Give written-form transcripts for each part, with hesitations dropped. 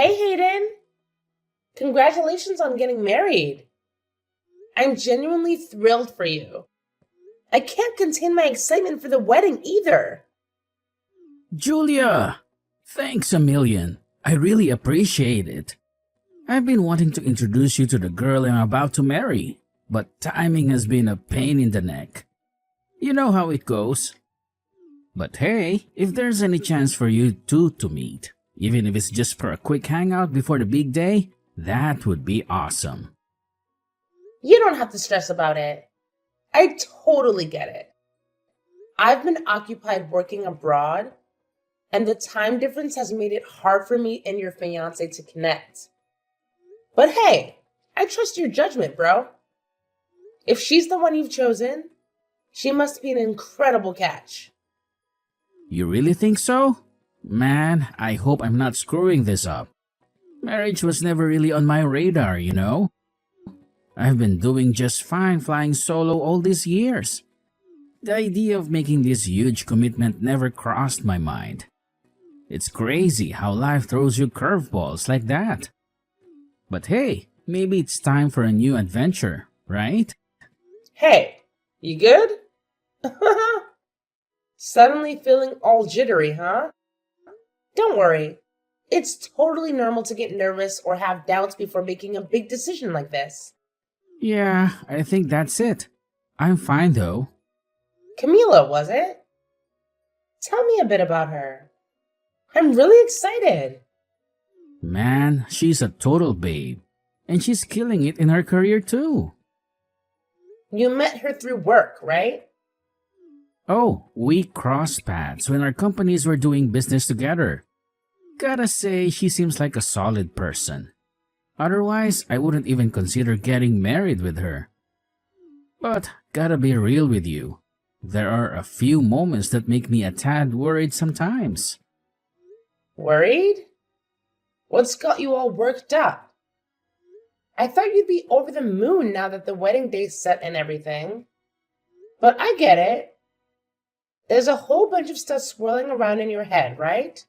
Hey Hayden, congratulations on getting married. I'm genuinely thrilled for you. I can't contain my excitement for the wedding either. Julia! Thanks a million. I really appreciate it. I've been wanting to introduce you to the girl I'm about to marry, but timing has been a pain in the neck. You know how it goes. But hey, if there's any chance for you two to meet, even if it's just for a quick hangout before the big day, that would be awesome. You don't have to stress about it. I totally get it. I've been occupied working abroad, and the time difference has made it hard for me and your fiance to connect. But hey, I trust your judgment, bro. If she's the one you've chosen, she must be an incredible catch. You really think so? Man, I hope I'm not screwing this up. Marriage was never really on my radar, you know? I've been doing just fine flying solo all these years. The idea of making this huge commitment never crossed my mind. It's crazy how life throws you curveballs like that. But hey, maybe it's time for a new adventure, right? Hey, you good? Suddenly feeling all jittery, huh? Don't worry. It's totally normal to get nervous or have doubts before making a big decision like this. Yeah, I think that's it. I'm fine though. Camila, was it? Tell me a bit about her. I'm really excited. Man, she's a total babe. And she's killing it in her career too. You met her through work, right? Oh, we crossed paths when our companies were doing business together. Gotta say, she seems like a solid person. Otherwise, I wouldn't even consider getting married with her. But, gotta be real with you. There are a few moments that make me a tad worried sometimes. Worried? What's got you all worked up? I thought you'd be over the moon now that the wedding day's set and everything. But I get it. There's a whole bunch of stuff swirling around in your head, right?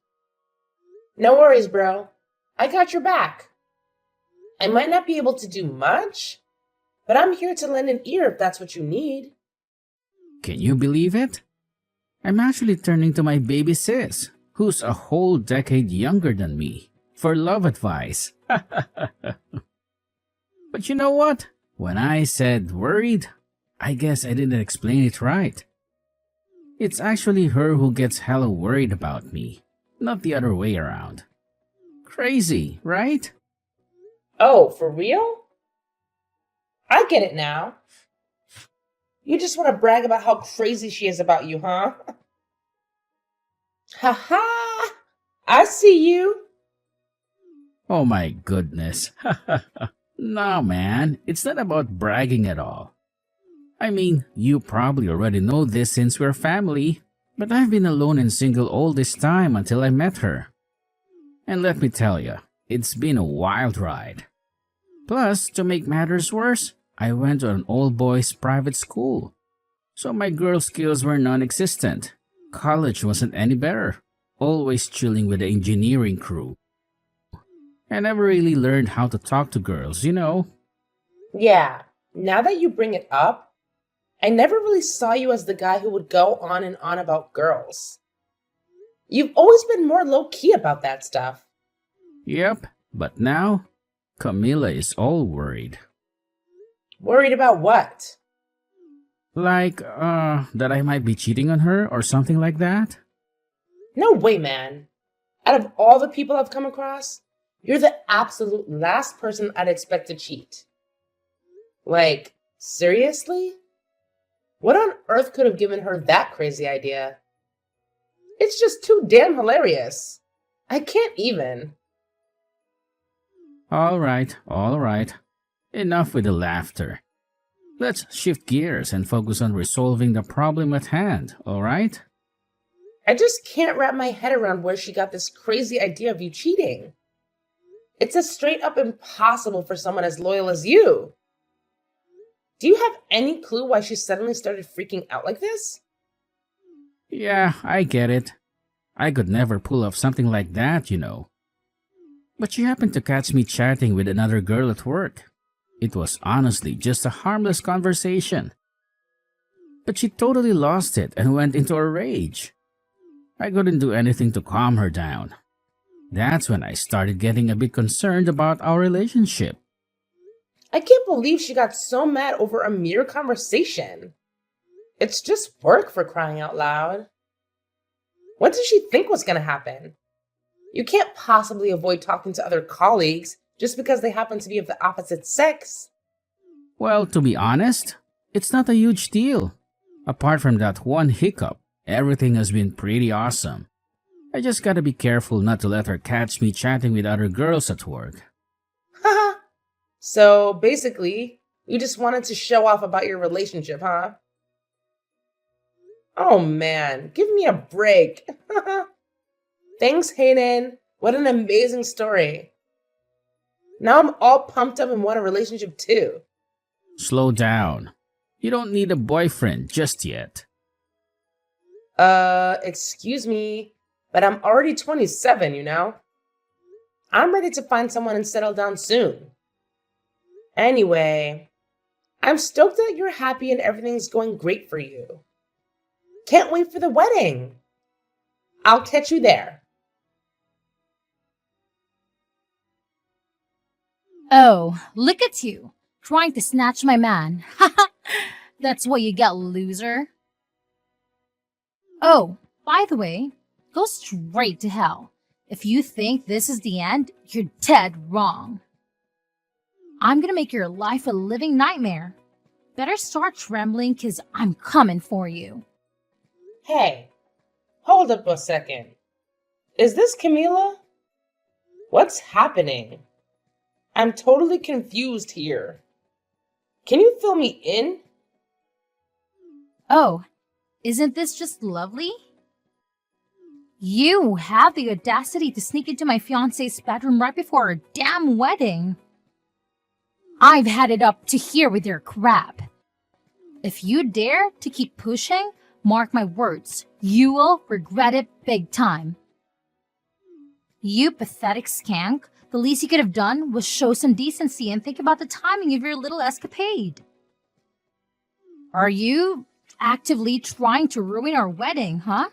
No worries, bro. I got your back. I might not be able to do much, but I'm here to lend an ear if that's what you need. Can you believe it? I'm actually turning to my baby sis, who's a whole decade younger than me, for love advice. But you know what? When I said worried, I guess I didn't explain it right. It's actually her who gets hella worried about me, not the other way around. Crazy, right? Oh, for real? I get it now. You just want to brag about how crazy she is about you, huh? Ha ha! I see you. Oh my goodness. No, man, it's not about bragging at all. I mean, you probably already know this since we're family, but I've been alone and single all this time until I met her. And let me tell you, it's been a wild ride. Plus, to make matters worse, I went to an all-boys private school. So my girl skills were non-existent. College wasn't any better. Always chilling with the engineering crew. I never really learned how to talk to girls, you know. Yeah, now that you bring it up, I never really saw you as the guy who would go on and on about girls. You've always been more low-key about that stuff. Yep, but now, Camilla is all worried. Worried about what? Like, that I might be cheating on her or something like that? No way, man. Out of all the people I've come across, you're the absolute last person I'd expect to cheat. Like, seriously? What on earth could have given her that crazy idea? It's just too damn hilarious. I can't even. All right. Enough with the laughter. Let's shift gears and focus on resolving the problem at hand, all right? I just can't wrap my head around where she got this crazy idea of you cheating. It's a straight up impossible for someone as loyal as you. Do you have any clue why she suddenly started freaking out like this? Yeah, I get it. I could never pull off something like that, you know. But she happened to catch me chatting with another girl at work. It was honestly just a harmless conversation. But she totally lost it and went into a rage. I couldn't do anything to calm her down. That's when I started getting a bit concerned about our relationship. I can't believe she got so mad over a mere conversation. It's just work, for crying out loud. What did she think was going to happen? You can't possibly avoid talking to other colleagues just because they happen to be of the opposite sex. Well, to be honest, it's not a huge deal. Apart from that one hiccup, everything has been pretty awesome. I just gotta be careful not to let her catch me chatting with other girls at work. Haha. So basically, you just wanted to show off about your relationship, huh? Oh man, give me a break. Thanks, Hayden. What an amazing story. Now I'm all pumped up and want a relationship too. Slow down. You don't need a boyfriend just yet. Excuse me, but I'm already 27, you know? I'm ready to find someone and settle down soon. Anyway, I'm stoked that you're happy and everything's going great for you. Can't wait for the wedding. I'll catch you there. Oh, look at you, trying to snatch my man. That's what you get, loser. Oh, by the way, go straight to hell. If you think this is the end, you're dead wrong. I'm gonna make your life a living nightmare. Better start trembling, cause I'm coming for you. Hey, hold up a second. Is this Camila? What's happening? I'm totally confused here. Can you fill me in? Oh, isn't this just lovely? You have the audacity to sneak into my fiancé's bedroom right before our damn wedding. I've had it up to here with your crap. If you dare to keep pushing, mark my words, you will regret it big time. You pathetic skank, the least you could have done was show some decency and think about the timing of your little escapade. Are you actively trying to ruin our wedding, huh?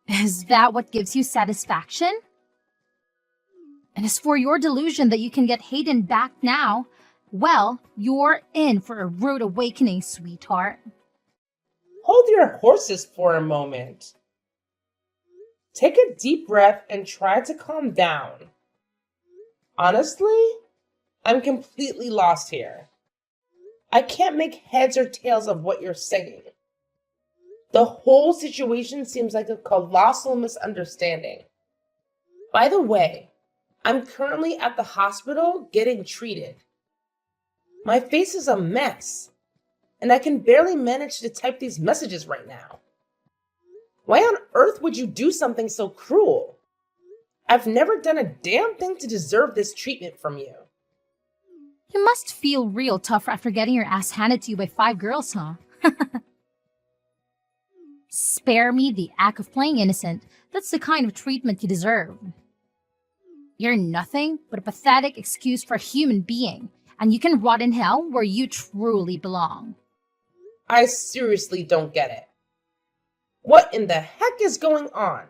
Is that what gives you satisfaction? And as for your delusion that you can get Hayden back now, well, you're in for a rude awakening, sweetheart. Hold your horses for a moment. Take a deep breath and try to calm down. Honestly, I'm completely lost here. I can't make heads or tails of what you're saying. The whole situation seems like a colossal misunderstanding. By the way, I'm currently at the hospital getting treated. My face is a mess, and I can barely manage to type these messages right now. Why on earth would you do something so cruel? I've never done a damn thing to deserve this treatment from you. You must feel real tough after getting your ass handed to you by 5 girls, huh? Spare me the act of playing innocent. That's the kind of treatment you deserve. You're nothing but a pathetic excuse for a human being, and you can rot in hell where you truly belong. I seriously don't get it. What in the heck is going on?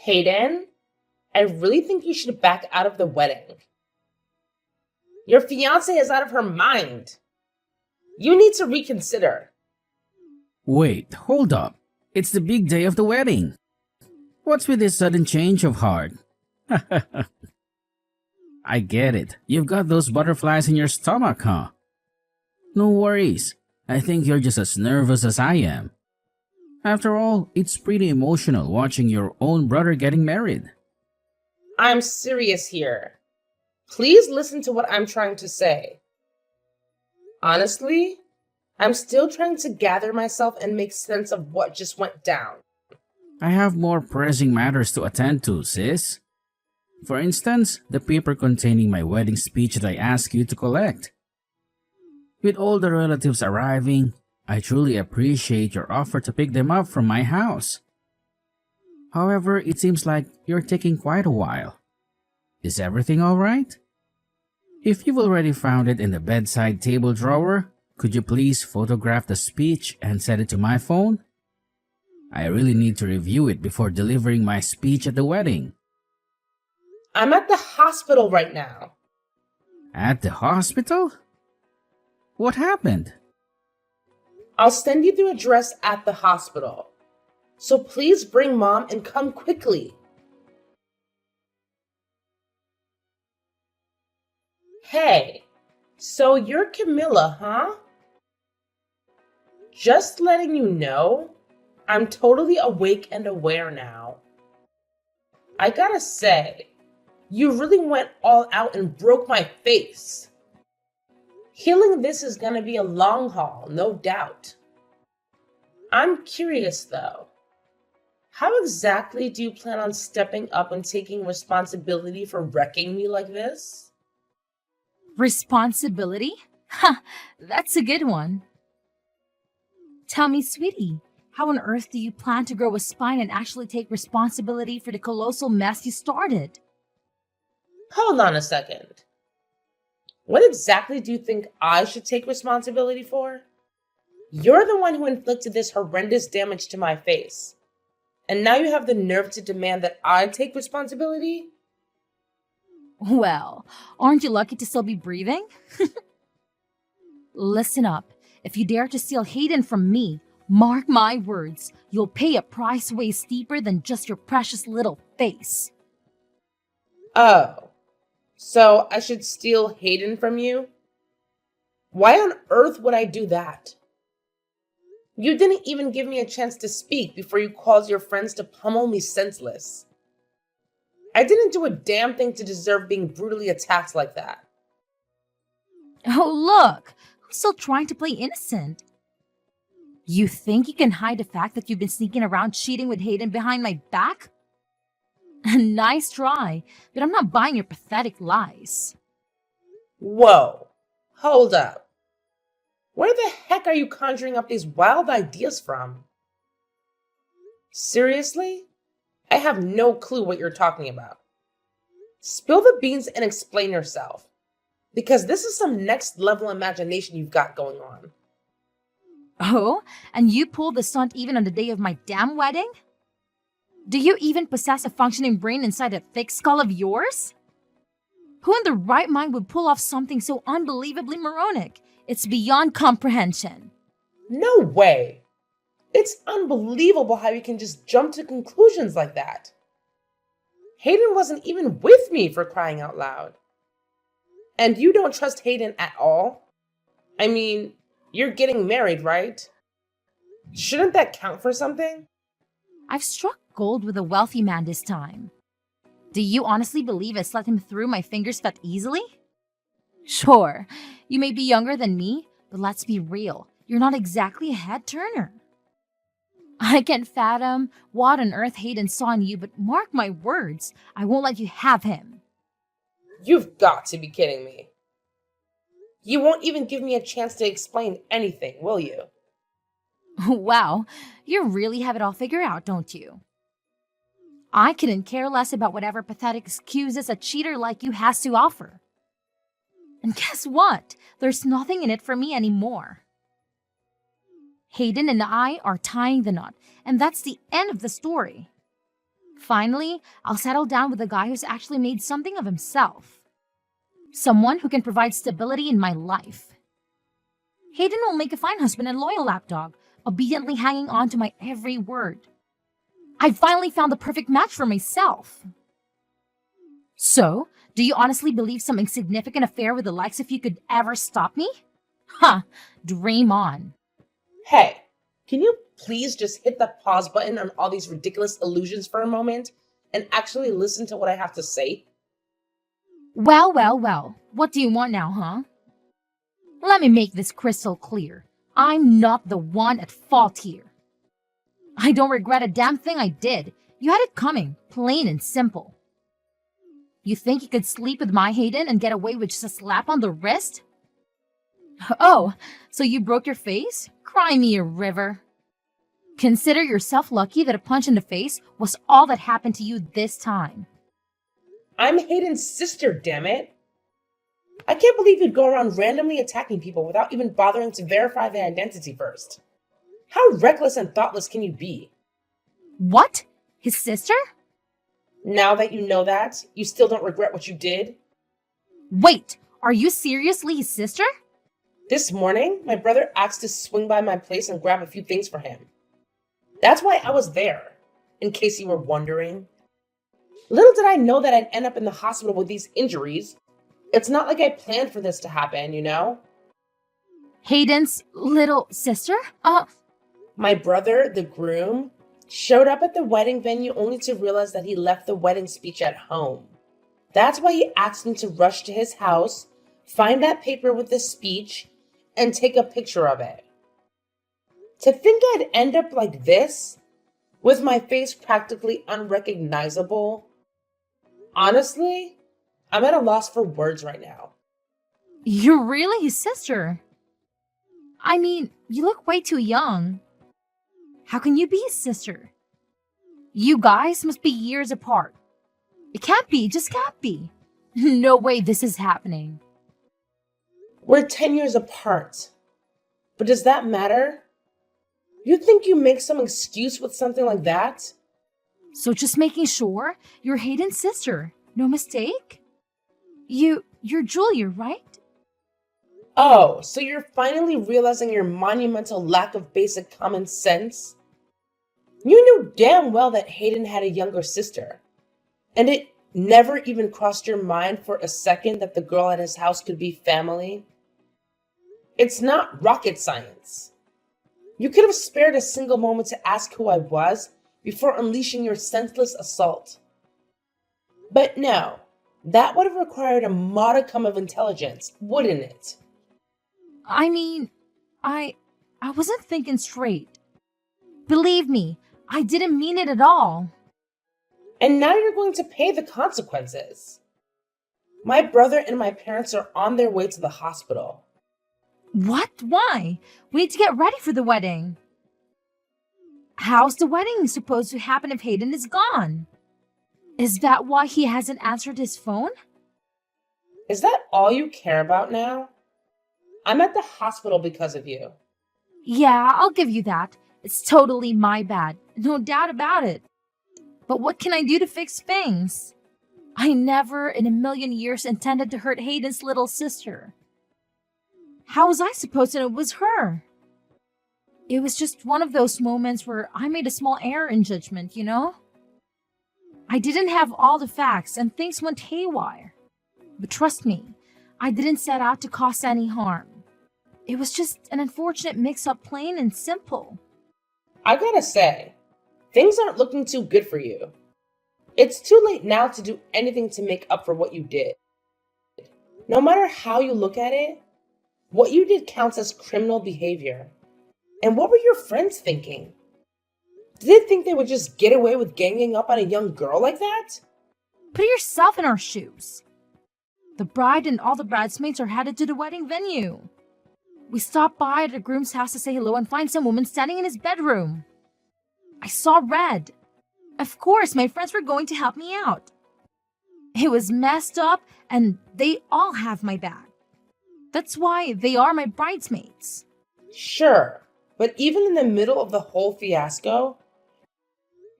Hayden, I really think you should back out of the wedding. Your fiancée is out of her mind. You need to reconsider. Wait, hold up. It's the big day of the wedding. What's with this sudden change of heart? I get it. You've got those butterflies in your stomach, huh? No worries. I think you're just as nervous as I am. After all, it's pretty emotional watching your own brother getting married. I'm serious here. Please listen to what I'm trying to say. Honestly, I'm still trying to gather myself and make sense of what just went down. I have more pressing matters to attend to, sis. For instance, the paper containing my wedding speech that I asked you to collect. With all the relatives arriving, I truly appreciate your offer to pick them up from my house. However, it seems like you're taking quite a while. Is everything alright? If you've already found it in the bedside table drawer, could you please photograph the speech and send it to my phone? I really need to review it before delivering my speech at the wedding. I'm at the hospital right now. At the hospital? What happened? I'll send you the address at the hospital. So please bring Mom and come quickly. Hey, so you're Camilla, huh? Just letting you know, I'm totally awake and aware now. I gotta say, you really went all out and broke my face. Healing this is gonna be a long haul, no doubt. I'm curious though, how exactly do you plan on stepping up and taking responsibility for wrecking me like this? Responsibility? Ha! That's a good one. Tell me, sweetie, how on earth do you plan to grow a spine and actually take responsibility for the colossal mess you started? Hold on a second. What exactly do you think I should take responsibility for? You're the one who inflicted this horrendous damage to my face. And now you have the nerve to demand that I take responsibility? Well, aren't you lucky to still be breathing? Listen up. If you dare to steal Hayden from me, mark my words, you'll pay a price way steeper than just your precious little face. Oh, so I should steal Hayden from you? Why on earth would I do that? You didn't even give me a chance to speak before you caused your friends to pummel me senseless. I didn't do a damn thing to deserve being brutally attacked like that. Oh, look, who's still trying to play innocent? You think you can hide the fact that you've been sneaking around cheating with Hayden behind my back? Nice try, but I'm not buying your pathetic lies. Whoa, hold up. Where the heck are you conjuring up these wild ideas from? Seriously? I have no clue what you're talking about. Spill the beans and explain yourself, because this is some next level imagination you've got going on. Oh, and you pulled the stunt even on the day of my damn wedding? Do you even possess a functioning brain inside that thick skull of yours? Who in the right mind would pull off something so unbelievably moronic? It's beyond comprehension. No way. It's unbelievable how you can just jump to conclusions like that. Hayden wasn't even with me, for crying out loud. And you don't trust Hayden at all? I mean, you're getting married, right? Shouldn't that count for something? I've struck gold with a wealthy man this time. Do you honestly believe I let him through my fingers that easily? Sure, you may be younger than me, but let's be real, you're not exactly a head turner. I can't fathom what on earth Hayden saw in you, but mark my words, I won't let you have him. You've got to be kidding me. You won't even give me a chance to explain anything, will you? Wow, you really have it all figured out, don't you? I couldn't care less about whatever pathetic excuses a cheater like you has to offer. And guess what? There's nothing in it for me anymore. Hayden and I are tying the knot, and that's the end of the story. Finally, I'll settle down with a guy who's actually made something of himself. Someone who can provide stability in my life. Hayden will make a fine husband and loyal lapdog, obediently hanging on to my every word. I finally found the perfect match for myself. So, do you honestly believe some insignificant affair with the likes of you could ever stop me? Huh, dream on. Hey, can you please just hit the pause button on all these ridiculous illusions for a moment and actually listen to what I have to say? Well, what do you want now, huh? Let me make this crystal clear. I'm not the one at fault here. I don't regret a damn thing I did. You had it coming, plain and simple. You think you could sleep with my Hayden and get away with just a slap on the wrist? Oh, so you broke your face? Cry me a river. Consider yourself lucky that a punch in the face was all that happened to you this time. I'm Hayden's sister, damn it. I can't believe you'd go around randomly attacking people without even bothering to verify their identity first. How reckless and thoughtless can you be? What? His sister? Now that you know that, you still don't regret what you did? Wait, are you seriously his sister? This morning, my brother asked to swing by my place and grab a few things for him. That's why I was there, in case you were wondering. Little did I know that I'd end up in the hospital with these injuries. It's not like I planned for this to happen, you know? Hayden's little sister? My brother, the groom, showed up at the wedding venue only to realize that he left the wedding speech at home. That's why he asked me to rush to his house, find that paper with the speech, and take a picture of it. To think I'd end up like this, with my face practically unrecognizable, honestly, I'm at a loss for words right now. You're really his sister. I mean, you look way too young. How can you be his sister? You guys must be years apart. It can't be, just can't be. No way this is happening. We're 10 years apart. But does that matter? You think you make some excuse with something like that? So just making sure you're Hayden's sister. No mistake? You're Julia, right? Oh, so you're finally realizing your monumental lack of basic common sense? You knew damn well that Hayden had a younger sister. And it never even crossed your mind for a second that the girl at his house could be family? It's not rocket science. You could have spared a single moment to ask who I was before unleashing your senseless assault. But no, that would have required a modicum of intelligence, wouldn't it? I mean, I wasn't thinking straight. Believe me, I didn't mean it at all. And now you're going to pay the consequences. My brother and my parents are on their way to the hospital. What? Why? We need to get ready for the wedding. How's the wedding supposed to happen if Hayden is gone? Is that why he hasn't answered his phone? Is that all you care about now? I'm at the hospital because of you. Yeah, I'll give you that. It's totally my bad. No doubt about it. But what can I do to fix things? I never in a million years intended to hurt Hayden's little sister. How was I supposed to know it was her? It was just one of those moments where I made a small error in judgment, you know? I didn't have all the facts and things went haywire. But trust me, I didn't set out to cause any harm. It was just an unfortunate mix-up, plain and simple. I gotta say, things aren't looking too good for you. It's too late now to do anything to make up for what you did. No matter how you look at it, what you did counts as criminal behavior. And what were your friends thinking? Did they think they would just get away with ganging up on a young girl like that? Put yourself in our shoes. The bride and all the bridesmaids are headed to the wedding venue. We stopped by at the groom's house to say hello and find some woman standing in his bedroom. I saw red. Of course, my friends were going to help me out. It was messed up and they all have my back. That's why they are my bridesmaids. Sure, but even in the middle of the whole fiasco,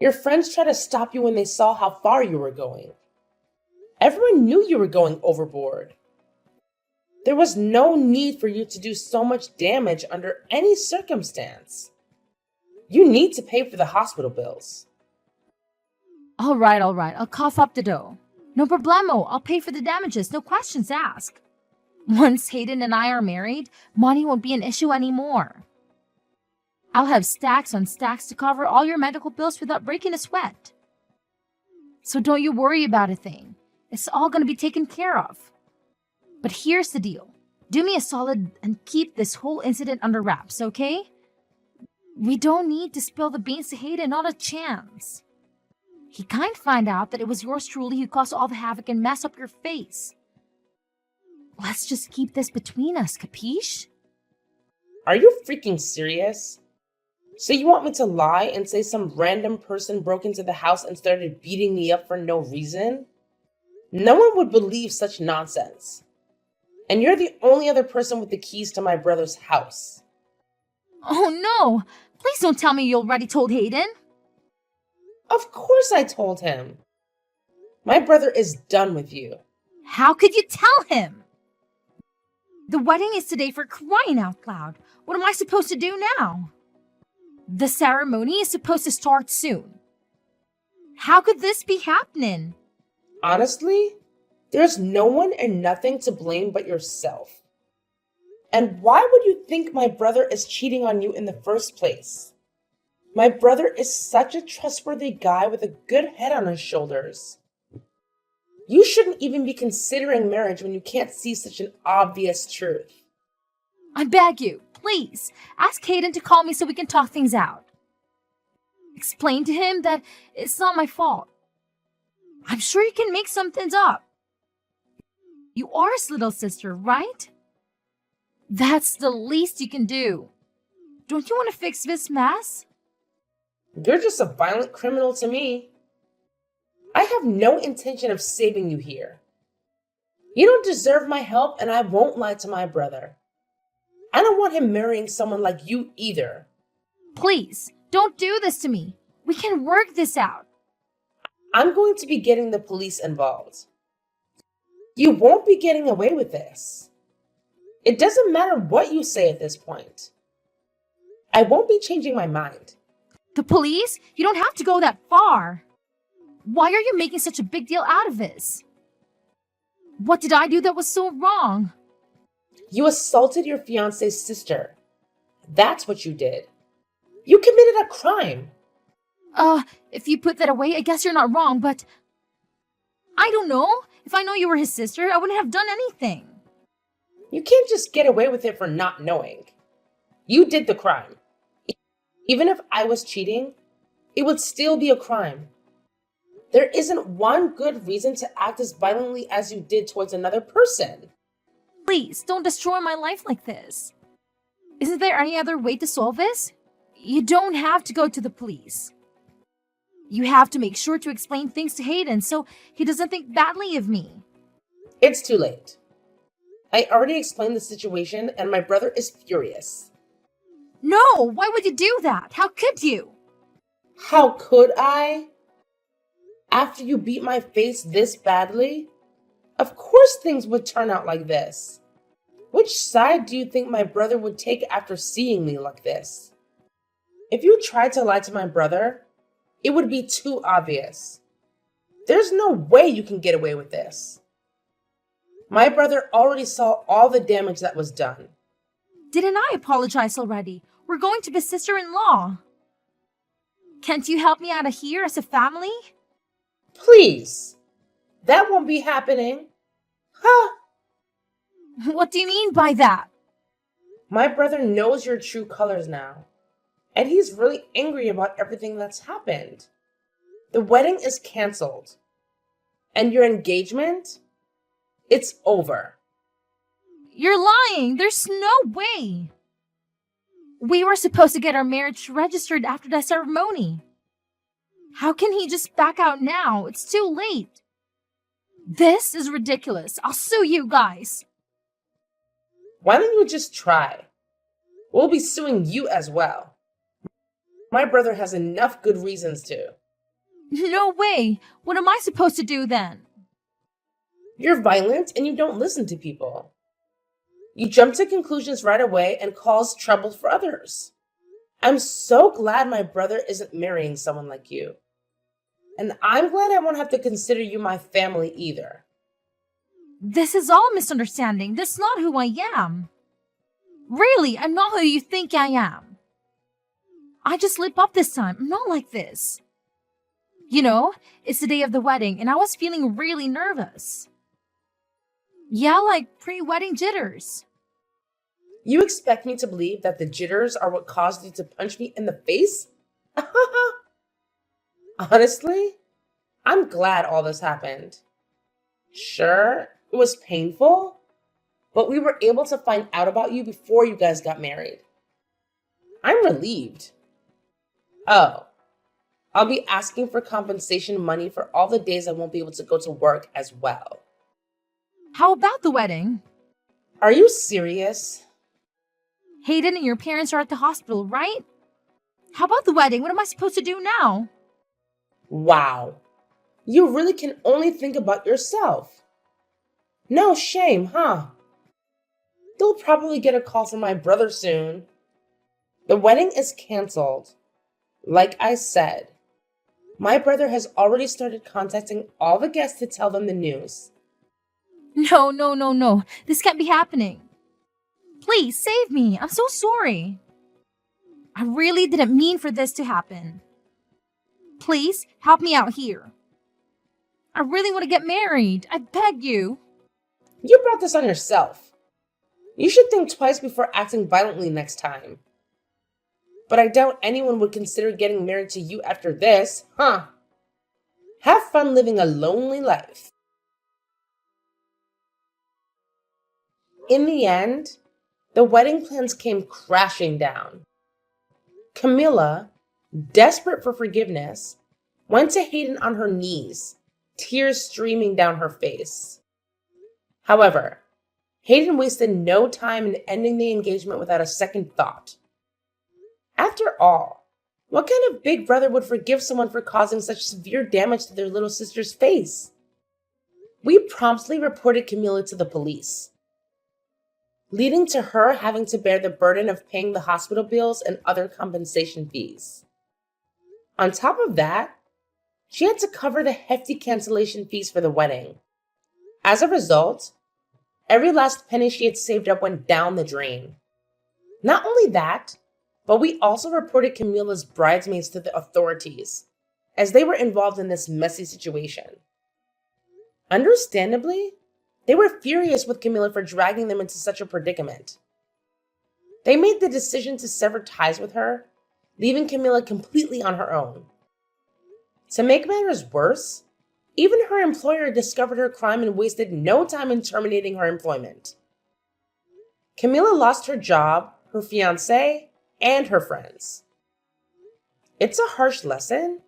your friends tried to stop you when they saw how far you were going. Everyone knew you were going overboard. There was no need for you to do so much damage under any circumstance. You need to pay for the hospital bills. All right, I'll cough up the dough. No problemo, I'll pay for the damages, no questions asked. Once Hayden and I are married, money won't be an issue anymore. I'll have stacks on stacks to cover all your medical bills without breaking a sweat. So don't you worry about a thing. It's all going to be taken care of. But here's the deal. Do me a solid and keep this whole incident under wraps, okay? We don't need to spill the beans to Hayden, not a chance. He can't find out that it was yours truly who caused all the havoc and mess up your face. Let's just keep this between us, capiche? Are you freaking serious? So you want me to lie and say some random person broke into the house and started beating me up for no reason? No one would believe such nonsense. And you're the only other person with the keys to my brother's house. Oh no! Please don't tell me you already told Hayden. Of course I told him. My brother is done with you. How could you tell him? The wedding is today, for crying out loud. What am I supposed to do now? The ceremony is supposed to start soon. How could this be happening? Honestly, there's no one and nothing to blame but yourself. And why would you think my brother is cheating on you in the first place? My brother is such a trustworthy guy with a good head on his shoulders. You shouldn't even be considering marriage when you can't see such an obvious truth. I beg you, please, ask Hayden to call me so we can talk things out. Explain to him that it's not my fault. I'm sure you can make some things up. You are his little sister, right? That's the least you can do. Don't you want to fix this mess? You're just a violent criminal to me. I have no intention of saving you here. You don't deserve my help, and I won't lie to my brother. I don't want him marrying someone like you either. Please, don't do this to me. We can work this out. I'm going to be getting the police involved. You won't be getting away with this. It doesn't matter what you say at this point. I won't be changing my mind. The police? You don't have to go that far. Why are you making such a big deal out of this? What did I do that was so wrong? You assaulted your fiance's sister. That's what you did. You committed a crime. If you put that away, I guess you're not wrong, but I don't know. If I know you were his sister, I wouldn't have done anything. You can't just get away with it for not knowing. You did the crime. Even if I was cheating, it would still be a crime. There isn't one good reason to act as violently as you did towards another person. Please, don't destroy my life like this. Isn't there any other way to solve this? You don't have to go to the police. You have to make sure to explain things to Hayden so he doesn't think badly of me. It's too late. I already explained the situation and my brother is furious. No, why would you do that? How could you? How could I? After you beat my face this badly? Of course things would turn out like this. Which side do you think my brother would take after seeing me like this? If you tried to lie to my brother, it would be too obvious. There's no way you can get away with this. My brother already saw all the damage that was done. Didn't I apologize already? We're going to be sister-in-law. Can't you help me out of here as a family? Please. That won't be happening. Huh? What do you mean by that? My brother knows your true colors now. And he's really angry about everything that's happened. The wedding is canceled. And your engagement? It's over. You're lying. There's no way. We were supposed to get our marriage registered after the ceremony. How can he just back out now? It's too late. This is ridiculous. I'll sue you guys. Why don't you just try? We'll be suing you as well. My brother has enough good reasons to. No way. What am I supposed to do then? You're violent and you don't listen to people. You jump to conclusions right away and cause trouble for others. I'm so glad my brother isn't marrying someone like you. And I'm glad I won't have to consider you my family either. This is all misunderstanding. That's not who I am. Really, I'm not who you think I am. I just slip up this time. I'm not like this. You know, it's the day of the wedding and I was feeling really nervous. Yeah, like pre-wedding jitters. You expect me to believe that the jitters are what caused you to punch me in the face? Honestly, I'm glad all this happened. Sure, it was painful, but we were able to find out about you before you guys got married. I'm relieved. Oh, I'll be asking for compensation money for all the days I won't be able to go to work as well. How about the wedding? Are you serious? Hayden and your parents are at the hospital, right? How about the wedding? What am I supposed to do now? Wow. You really can only think about yourself. No shame, huh? They'll probably get a call from my brother soon. The wedding is canceled. Like I said, my brother has already started contacting all the guests to tell them the news. No, no, no, no. This can't be happening. Please save me. I'm so sorry. I really didn't mean for this to happen. Please help me out here. I really want to get married. I beg you. You brought this on yourself. You should think twice before acting violently next time. But I doubt anyone would consider getting married to you after this, huh? Have fun living a lonely life. In the end, the wedding plans came crashing down. Camilla, desperate for forgiveness, went to Hayden on her knees, tears streaming down her face. However, Hayden wasted no time in ending the engagement without a second thought. After all, what kind of big brother would forgive someone for causing such severe damage to their little sister's face? We promptly reported Camilla to the police, leading to her having to bear the burden of paying the hospital bills and other compensation fees. On top of that, she had to cover the hefty cancellation fees for the wedding. As a result, every last penny she had saved up went down the drain. Not only that, but we also reported Camilla's bridesmaids to the authorities, as they were involved in this messy situation. Understandably, they were furious with Camilla for dragging them into such a predicament. They made the decision to sever ties with her, leaving Camilla completely on her own. To make matters worse, even her employer discovered her crime and wasted no time in terminating her employment. Camilla lost her job, her fiancé, and her friends. It's a harsh lesson,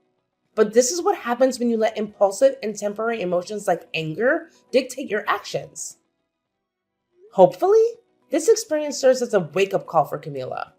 but this is what happens when you let impulsive and temporary emotions like anger dictate your actions. Hopefully, this experience serves as a wake-up call for Camilla.